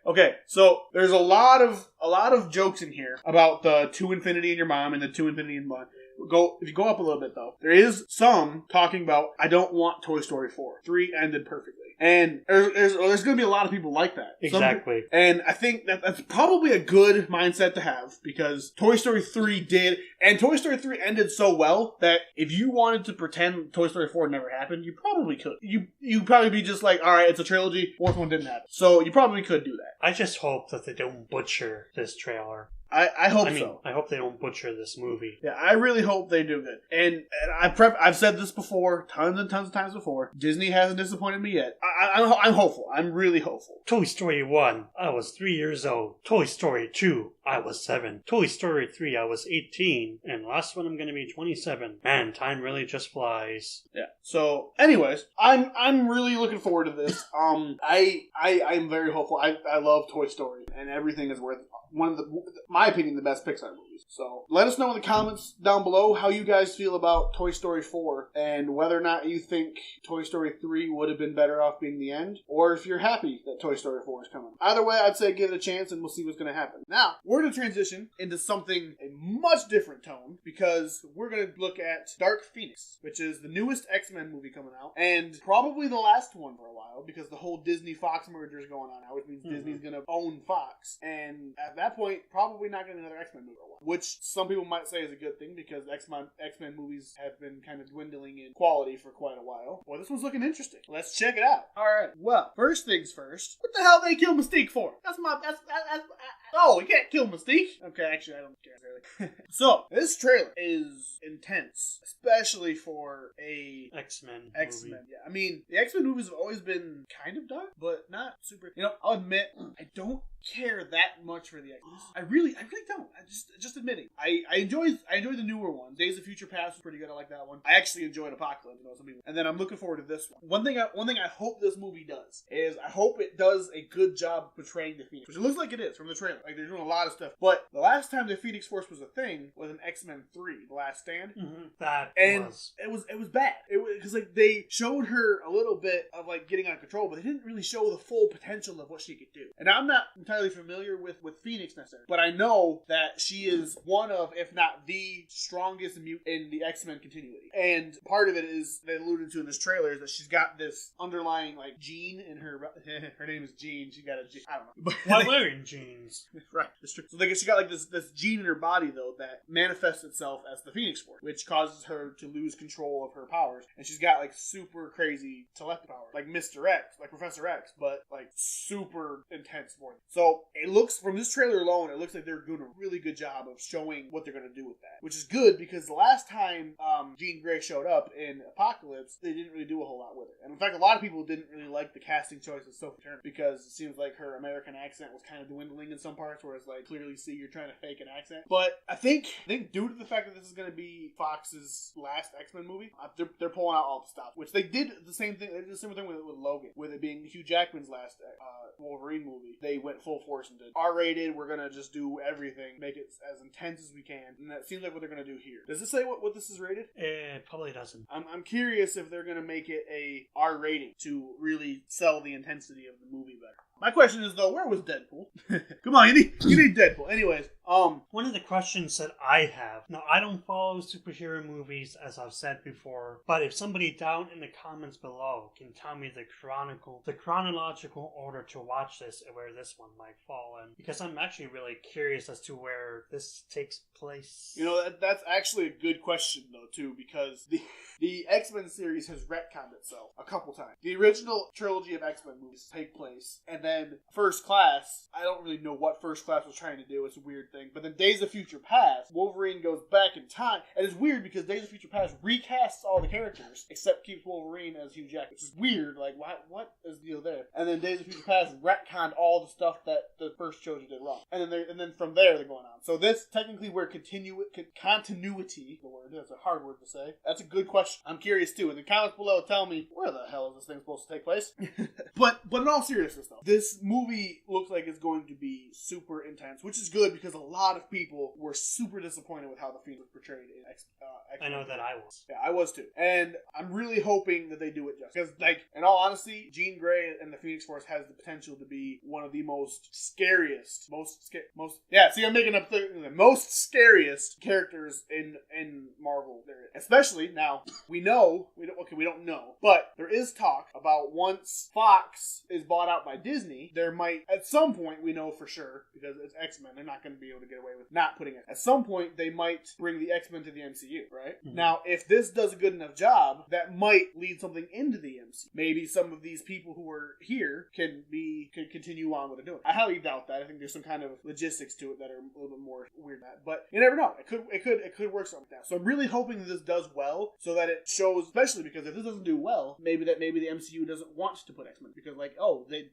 Okay. So there's a lot of jokes in here about the To Infinity and Your Mom and the To Infinity and Mom. If you go up a little bit though, there is some talking about I don't want Toy Story 4. 3 ended perfectly. And there's going to be a lot of people like that. Exactly. And I think that's probably a good mindset to have, because Toy Story 3 did, and Toy Story 3 ended so well that if you wanted to pretend Toy Story 4 never happened, you probably could. You'd probably be just like, alright, it's a trilogy, fourth one didn't happen. So you probably could do that. I just hope that they don't butcher this trailer. I hope so. I hope they don't butcher this movie. Yeah, I really hope they do good. And I've said this before, tons and tons of times before. Disney hasn't disappointed me yet. I'm hopeful. I'm really hopeful. Toy Story 1, I was 3 years old. Toy Story 2, I was 7. Toy Story 3, I was 18. And last one, I'm going to be 27. Man, time really just flies. Yeah. So, anyways, I'm really looking forward to this. I'm very hopeful. I love Toy Story, and everything is worth one of my opinion, the best Pixar movies. So let us know in the comments down below how you guys feel about Toy Story 4 and whether or not you think Toy Story 3 would have been better off being the end, or if you're happy that Toy Story 4 is coming. Either way, I'd say give it a chance and we'll see what's going to happen. Now, we're going to transition into something a much different tone, because we're going to look at Dark Phoenix, which is the newest X-Men movie coming out, and probably the last one for a while, because the whole Disney-Fox merger is going on now, which means Disney's going to own Fox. And at that point, probably not getting another X-Men movie, which some people might say is a good thing, because X-Men movies have been kind of dwindling in quality for quite a while. Well, this one's looking interesting. Let's check it out. Alright, well, first things first, what the hell they kill Mystique for? Oh, we can't kill Mystique? Okay, actually, I don't care really. So, this trailer is intense, especially for a X-Men movie. Yeah, I mean, the X-Men movies have always been kind of dark, but not super. I'll admit, I don't care that much for the X-Men. I really don't. I just admitting. I enjoy the newer ones. Days of Future Past was pretty good. I like that one. I actually enjoyed Apocalypse. Some people. And then I'm looking forward to this one. One thing I hope this movie does is I hope it does a good job portraying the Phoenix, which it looks like it is from the trailer. Like, they're doing a lot of stuff. But the last time the Phoenix Force was a thing was in X-Men 3, The Last Stand. Mm-hmm. It was bad. It was because like they showed her a little bit of like getting out of control, but they didn't really show the full potential of what she could do. And I'm not entirely familiar with Phoenix necessarily, but I know that she is one of, if not the strongest mutant in the X-Men continuity. And part of it is, they alluded to in this trailer, is that she's got this underlying like gene in her. Her name is Jean. She got a gene. I don't know. Why wearing jeans? Right. So she got like this gene in her body though that manifests itself as the Phoenix Force, which causes her to lose control of her powers. And she's got like super crazy telepathy powers, like Mr. X, like Professor X, but like super intense more. So it looks, from this trailer alone, it looks like they're doing a really good job of showing what they're going to do with that, which is good, because the last time Jean Grey showed up in Apocalypse, they didn't really do a whole lot with her. And in fact, a lot of people didn't really like the casting choice of Sophie Turner, because it seems like her American accent was kind of dwindling in some parts, where it's like clearly see you're trying to fake an accent. But I think due to the fact that this is going to be Fox's last X-Men movie, they're pulling out all the stops, which they did the same thing. They did the same thing with Logan, with it being Hugh Jackman's last Wolverine movie. They went full force and did R-rated. We're gonna just do everything, make it as intense as we can, and that seems like what they're gonna do here. Does it say what this is rated? It probably doesn't. I'm curious if they're gonna make it a R rating to really sell the intensity of the movie better. My question is though, where was Deadpool? Come on, you need Deadpool. Anyways, one of the questions that I have, now I don't follow superhero movies as I've said before, but if somebody down in the comments below can tell me the chronological order to watch this and where this one might fall in, because I'm actually really curious as to where this takes place. That's actually a good question though too, because the X-Men series has retconned itself a couple times. The original trilogy of X-Men movies take place, and then First Class, I don't really know what First Class was trying to do. It's a weird thing. But then Days of Future Past, Wolverine goes back in time. And it's weird because Days of Future Past recasts all the characters except keeps Wolverine as Hugh Jackman, which is weird. Like, what is the deal there? And then Days of Future Past retconned all the stuff that the first trilogy did wrong. And then from there, they're going on. So this, technically, where continuity, the word, that's a hard word to say. That's a good question. I'm curious, too. In the comments below, tell me, where the hell is this thing supposed to take place? But in all seriousness, though, this movie looks like it's going to be super intense, which is good because a lot of people were super disappointed with how the Phoenix was portrayed in X-Men. I know that I was. Yeah, I was too. And I'm really hoping that they do it justice. Because, like, in all honesty, Jean Grey and the Phoenix Force has the potential to be one of the most scariest, I'm making up the most scariest characters in Marvel. Especially now, we don't know, but there is talk about once Fox is bought out by Disney, there might, at some point, we know for sure, because it's X-Men, they're not going to be able to get away with not putting it. At some point, they might bring the X-Men to the MCU, right? Mm-hmm. Now, if this does a good enough job, that might lead something into the MCU. Maybe some of these people who are here can continue on what they're doing. I highly doubt that. I think there's some kind of logistics to it that are a little bit more weird than that. But you never know. It could work something like that. So I'm really hoping that this does well, so that it shows, especially because if this doesn't do well, maybe the MCU doesn't want to put X-Men, because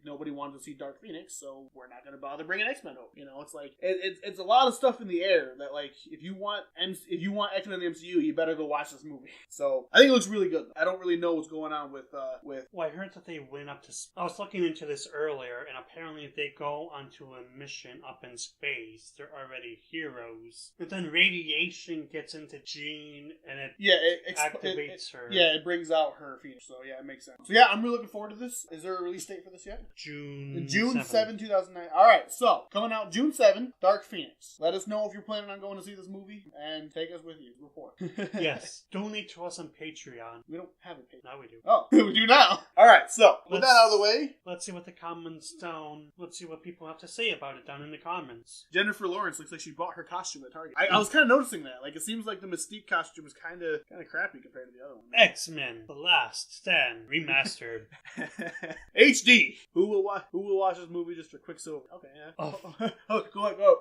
nobody wanted to see Dark Phoenix, so we're not going to bother bringing X-Men over. You know, it's like it's a lot of stuff in the air that, like, if you want X-Men in the MCU, you better go watch this movie. So I think it looks really good. I don't really know what's going on with. Well, I heard that they went up to. I was looking into this earlier, and apparently if they go onto a mission up in space, they're already heroes. But then radiation gets into Jean, and it activates her. Yeah, it brings out her Phoenix. So yeah, it makes sense. So yeah, I'm really looking forward to this. Is there a release date for this yet? June 7, 2009. All right, so coming out June 7, Dark Phoenix. Let us know if you're planning on going to see this movie, and take us with you. Report. Yes, donate to us on Patreon. We don't have a Patreon. Now we do. Oh, we do now. All right, so with that out of the way, let's see what the comments down. Let's see what people have to say about it down in the comments. Jennifer Lawrence looks like she bought her costume at Target. I was kind of noticing that. Like, it seems like the Mystique costume is kind of crappy compared to the other one. X-Men: The Last Stand remastered. HD. Who will watch this movie just for Quicksilver? Okay, yeah. Oh,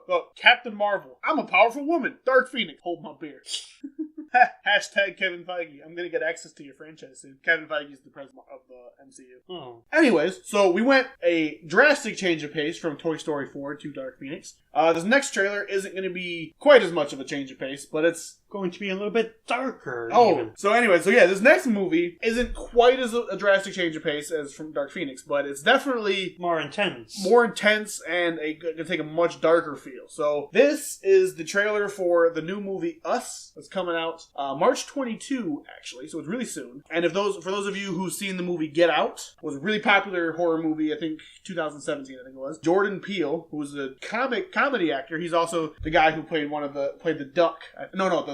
go. Captain Marvel. I'm a powerful woman. Dark Phoenix. Hold my beer. Hashtag Kevin Feige. I'm going to get access to your franchise soon. Kevin Feige is the president of the MCU. Oh. Anyways, so we went a drastic change of pace from Toy Story 4 to Dark Phoenix. This next trailer isn't going to be quite as much of a change of pace, but it's going to be a little bit darker. So anyway, this next movie isn't quite as a drastic change of pace as from Dark Phoenix, but it's definitely more intense and going to take a much darker feel. So this is the trailer for the new movie Us that's coming out March 22, actually. So it's really soon. And for those of you who've seen the movie Get Out, it was a really popular horror movie. I think 2017. I think it was. Jordan Peele, who was a comedy actor. He's also the guy who played the duck.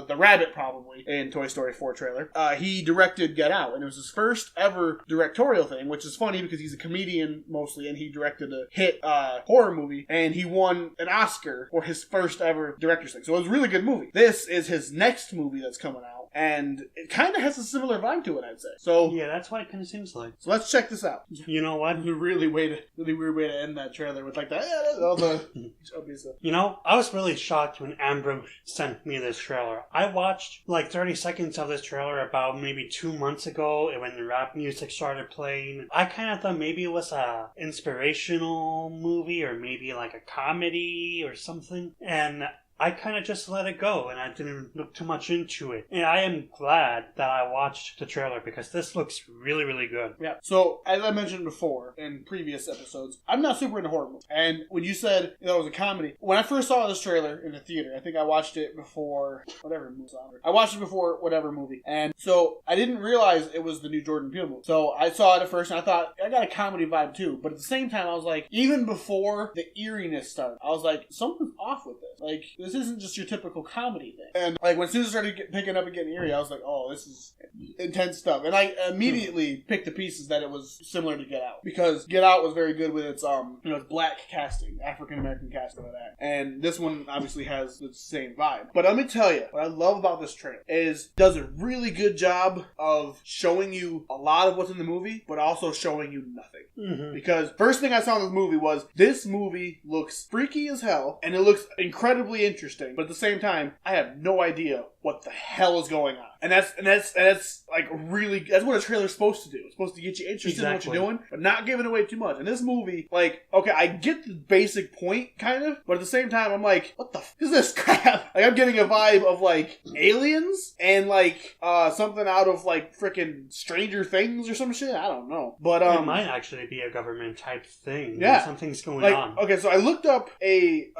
The rabbit, probably, in Toy Story 4 trailer. He directed Get Out, and it was his first ever directorial thing, which is funny because he's a comedian mostly, and he directed a hit horror movie, and he won an Oscar for his first ever director's thing. So it was a really good movie. This is his next movie that's coming out, and it kind of has a similar vibe to it, I'd say. So yeah, that's what it kind of seems like. So let's check this out. You know what? Really weird way to end that trailer with like that. Yeah, all the chubby stuff. You know, I was really shocked when Ambrose sent me this trailer. I watched like 30 seconds of this trailer about maybe 2 months ago, and when the rap music started playing, I kind of thought maybe it was a inspirational movie or maybe like a comedy or something, and I kind of just let it go, and I didn't look too much into it. And I am glad that I watched the trailer, because this looks really, really good. Yeah. So, as I mentioned before in previous episodes, I'm not super into horror movies. And when you said it was a comedy, when I first saw this trailer in the theater, I think I watched it before whatever movie. And so, I didn't realize it was the new Jordan Peele movie. So, I saw it at first, and I thought, I got a comedy vibe too. But at the same time, I was like, even before the eeriness started, I was like, something's off with this. Like, this isn't just your typical comedy thing. And like when Susan started picking up and getting eerie, I was like, oh, this is intense stuff. And I immediately picked the pieces that it was similar to Get Out, because Get Out was very good with its its black casting, African American casting of that. And this one obviously has the same vibe. But let me tell you, what I love about this trailer is does a really good job of showing you a lot of what's in the movie, but also showing you nothing. Mm-hmm. Because first thing I saw in this movie was this movie looks freaky as hell, and it looks incredibly interesting, but at the same time, I have no idea what the hell is going on. And that's like really, that's what a trailer's supposed to do. It's supposed to get you interested in what you're doing, but not giving away too much. And this movie, like, okay, I get the basic point, kind of, but at the same time, I'm like, what the f*** is this crap? Like, I'm getting a vibe of, like, aliens and, like, something out of, like, freaking Stranger Things or some shit. I don't know. But, it might actually be a government type thing. Yeah. Something's going like, on. Okay, so I looked up a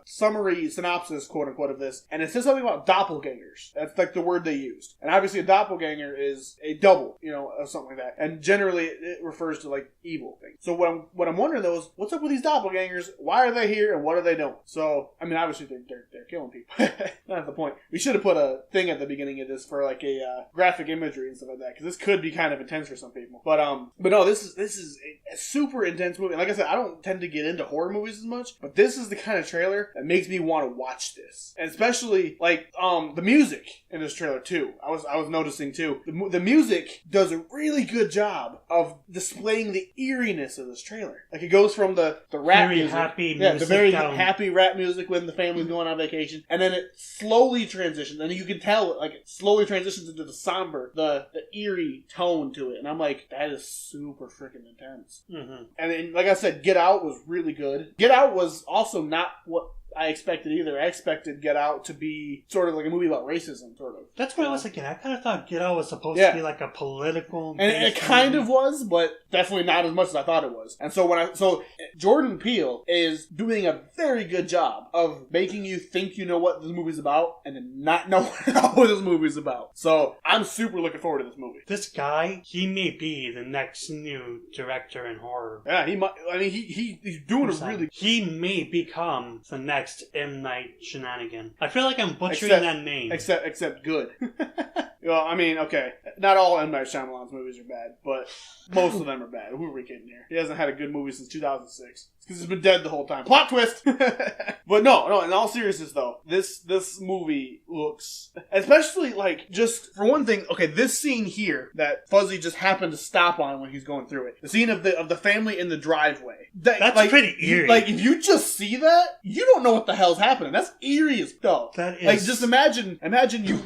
summary synopsis, quote unquote, of this, and it says something about doppelgangers. That's, like, the word they used. And obviously a doppelganger is a double, you know, or something like that. And generally it refers to, like, evil things. So what I'm wondering, though, is what's up with these doppelgangers? Why are they here, and what are they doing? So, I mean, obviously they're killing people. Not the point. We should have put a thing at the beginning of this for, like, a graphic imagery and stuff like that, because this could be kind of intense for some people. But no, this is a super intense movie. And like I said, I don't tend to get into horror movies as much, but this is the kind of trailer that makes me want to watch this. And especially, like, the music in this trailer, too. I was noticing, too. The music does a really good job of displaying the eeriness of this trailer. Like, it goes from the rap very music. Happy yeah, music the very down. happy rap music when the family's going on vacation. And then it slowly transitions. And you can tell, like, it slowly transitions into the somber, the eerie tone to it. And I'm like, that is super freaking intense. Mm-hmm. And then, like I said, Get Out was really good. Get Out was also not what I expected either. I expected Get Out to be sort of like a movie about racism, sort of. That's what I was thinking. I kind of thought Get Out was supposed to be like a political... And it kind of was, but definitely not as much as I thought it was. And so Jordan Peele is doing a very good job of making you think you know what this movie's about and then not know what this movie's about. So I'm super looking forward to this movie. This guy, he may be the next new director in horror. Yeah, he might. I mean, he's doing a really... He may become the next M. Night Shenanigan. I feel like I'm butchering that name. Except good. Well, I mean, okay. Not all M. Night Shyamalan's movies are bad, but most of them are bad. Who are we kidding here? He hasn't had a good movie since 2006. Because he's been dead the whole time. Plot twist! But no, in all seriousness though, this movie looks, especially like, just, for one thing, okay, this scene here that Fuzzy just happened to stop on when he's going through it. The scene of the family in the driveway. That's like, pretty eerie. Like, if you just see that, you don't know what the hell's happening. That's eerie as hell. That is. Like, just imagine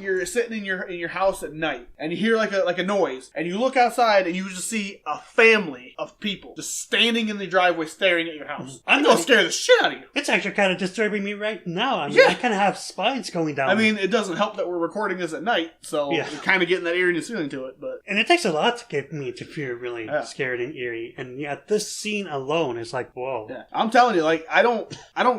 you're sitting in your house at night, and you hear like a noise, and you look outside, and you just see a family of people just standing in the driveway staring at your house. I'm gonna scare the shit out of you. It's actually kind of disturbing me right now. I mean, yeah. I kind of have spines going down. I mean, it doesn't help that we're recording this at night, so yeah. You're kind of getting that eeriness feeling to it. But and it takes a lot to get me to feel really scared and eerie. And yeah, this scene alone is like, whoa. Yeah, I'm telling you, like, I don't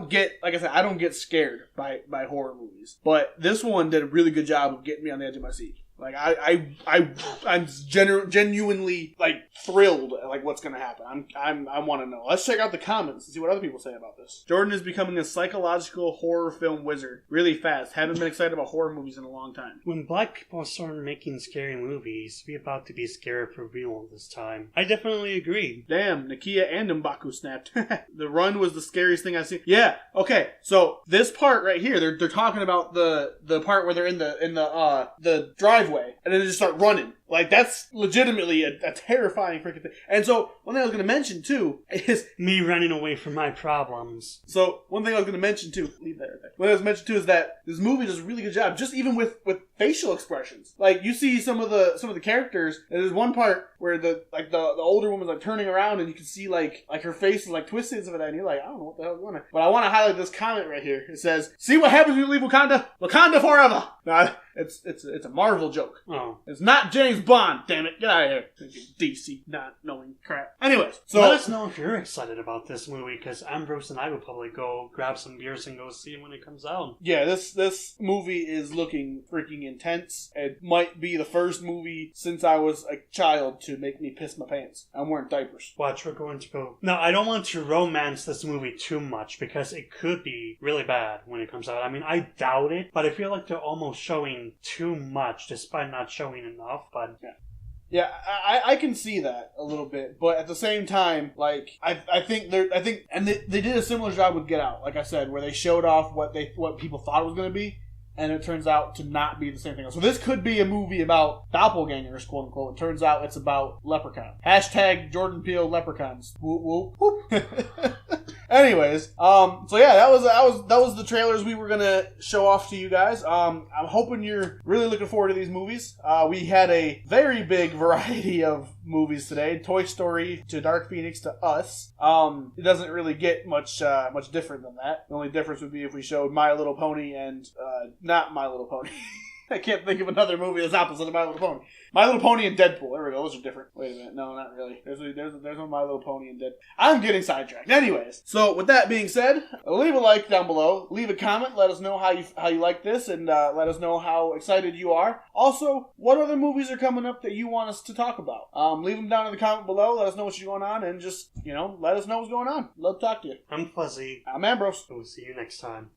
get, like I said, I don't get scared by horror movies, but this one did a really good job of getting me on the edge of my seat. Like, I'm genuinely, like, thrilled at, like, what's gonna happen. I want to know. Let's check out the comments and see what other people say about this. Jordan is becoming a psychological horror film wizard really fast. Haven't been excited about horror movies in a long time. When black people started making scary movies, we about to be scared for real this time. I definitely agree. Damn, Nakia and M'Baku snapped. The run was the scariest thing I've seen. Yeah, okay. So this part right here, they're talking about the part where they're in the driveway. And then they just start running. Like, that's legitimately a terrifying freaking thing. And so, one thing I was going to mention, too, is... me running away from my problems. So, one thing I was going to mention, too... Leave that right there. What I was mentioning, too, is that this movie does a really good job, just even with facial expressions. Like, you see some of the characters, and there's one part where the older woman's, like, turning around, and you can see, like her face is, like, twisted and stuff like that, and you're like, I don't know what the hell's going on. But I want to highlight this comment right here. It says, "See what happens when you leave Wakanda? Wakanda forever!" Now, it's a Marvel joke. Oh. It's not James Bond, damn it. Get out of here. DC not knowing crap. Anyways, so... let us know if you're excited about this movie, because Ambrose and I will probably go grab some beers and go see it when it comes out. Yeah, this movie is looking freaking intense. It might be the first movie since I was a child to make me piss my pants. I'm wearing diapers. Watch, we're going to go... No, I don't want to romance this movie too much, because it could be really bad when it comes out. I mean, I doubt it, but I feel like they're almost showing too much, despite not showing enough, but... Yeah, I can see that a little bit, but at the same time, like, I think and they did a similar job with Get Out, like I said, where they showed off what people thought it was going to be, and it turns out to not be the same thing. So this could be a movie about doppelgangers, quote unquote. It turns out it's about leprechauns. # Jordan Peele leprechauns. Whoop, whoop, whoop. Anyways, so yeah, that was the trailers we were gonna show off to you guys. I'm hoping you're really looking forward to these movies. We had a very big variety of movies today. Toy Story to Dark Phoenix to Us. It doesn't really get much different than that. The only difference would be if we showed My Little Pony and not My Little Pony. I can't think of another movie that's opposite of My Little Pony. My Little Pony and Deadpool. There we go. Those are different. Wait a minute. No, not really. There's no My Little Pony and Deadpool. I'm getting sidetracked. Anyways, so with that being said, leave a like down below. Leave a comment. Let us know how you like this, and let us know how excited you are. Also, what other movies are coming up that you want us to talk about? Leave them down in the comment below. Let us know what's going on, and just let us know what's going on. Love to talk to you. I'm Fuzzy. I'm Ambrose. We'll see you next time.